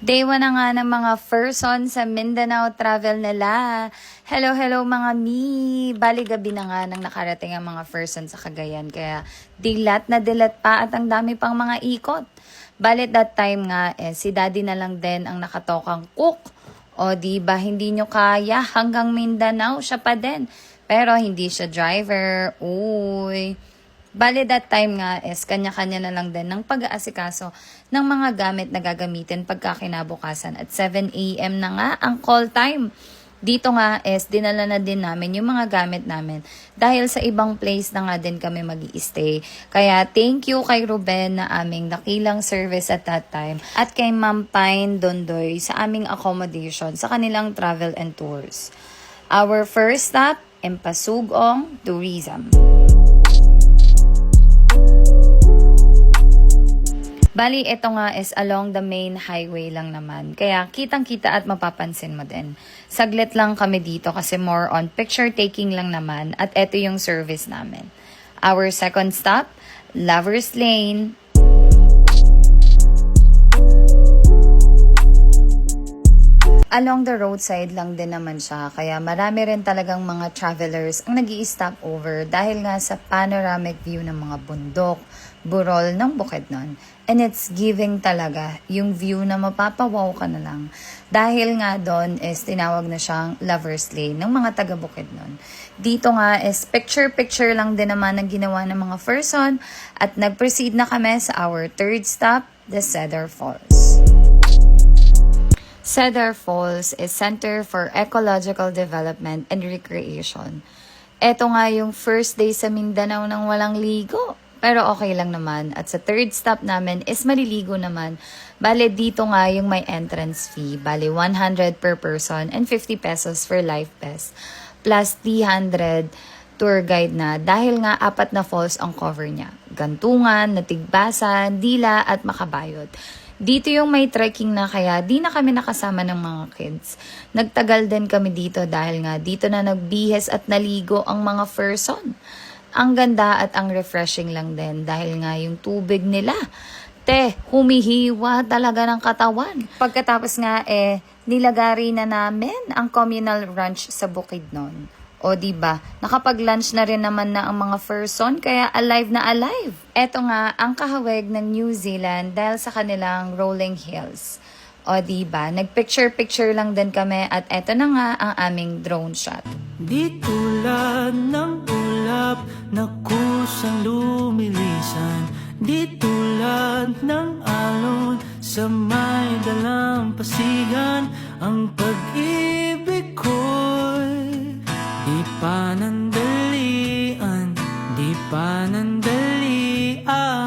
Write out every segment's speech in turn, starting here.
Day 1 na nga ng mga person sa Mindanao travel nila. Hello mga mi! Bali gabi na nga nang nakarating ang mga person sa Cagayan. Kaya dilat na dilat pa at ang dami pang mga ikot. Bali that time nga si daddy na lang din ang nakatokang cook. O di ba hindi nyo kaya hanggang Mindanao siya pa din. Pero hindi siya driver. Uy! Bale that time nga kanya-kanya na lang din ng pag-aasikaso ng mga gamit na gagamitin pagka kinabukasan at 7 a.m. na nga ang call time. Dito nga dinala na din namin yung mga gamit namin dahil sa ibang place na nga din kami mag-i-stay. Kaya thank you kay Ruben na aming nakilang service at that time at kay Ma'am Pine Dondoy sa aming accommodation sa kanilang travel and tours. Our first stop, Empasugong Tourism. Bali, ito nga along the main highway lang naman. Kaya kitang-kita at mapapansin mo din. Saglit lang kami dito kasi more on picture taking lang naman at ito yung service namin. Our second stop, Lovers Lane. Along the roadside lang din naman siya, kaya marami rin talagang mga travelers ang nag-i-stop over dahil nga sa panoramic view ng mga bundok, burol ng Bukidnon. And it's giving talaga yung view na mapapawaw ka na lang. Dahil nga doon tinawag na siyang Lover's Lane ng mga taga Bukidnon. Dito nga picture-picture lang din naman ang ginawa ng mga person at nag-proceed na kami sa our third stop, the Cedar Falls. Cedar Falls is Center for Ecological Development and Recreation. Ito nga yung first day sa Mindanao nang walang ligo. Pero okay lang naman. At sa third stop namin maliligo naman. Bale, dito nga yung may entrance fee. Bale, 100 per person and 50 pesos for life vest. Plus 300 tour guide na dahil nga 4 na falls ang cover niya. Gantungan, Natigbasan, Dila at Makabayot. Dito yung may trekking na kaya di na kami nakasama ng mga kids. Nagtagal din kami dito dahil nga dito na nagbihes at naligo ang mga person. Ang ganda at ang refreshing lang din dahil nga yung tubig nila. Humihiwa talaga ng katawan. Pagkatapos nga nilagari na namin ang communal ranch sa Bukidnon. O diba, nakapag-lunch na rin naman na ang mga person kaya alive na alive. Eto nga ang kahawig ng New Zealand dahil sa kanilang rolling hills. O diba, nagpicture-picture lang din kami at eto na nga ang aming drone shot. Di tulad ng ulap na kusang lumilisan, di tulad ng alon sa may dalampasigan. Ang pag-ibig ko'y di panandalian, di panandalian.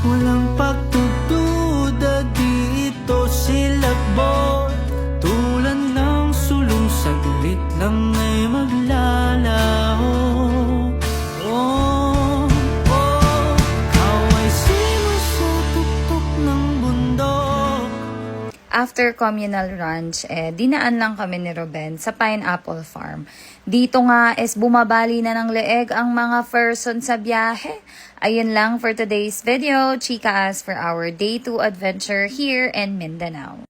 Walang pagtutuda dito silakbo, tulad ng sulong saglit lang ay maglalaho. Kaway sino sa tuktok ng bundok. After communal ranch, dinaan lang kami ni Ruben sa Pineapple Farm. Dito nga bumabali na ng leeg ang mga person sa biyahe. Ayun lang for today's video. Chika as for our day 2 adventure here in Mindanao.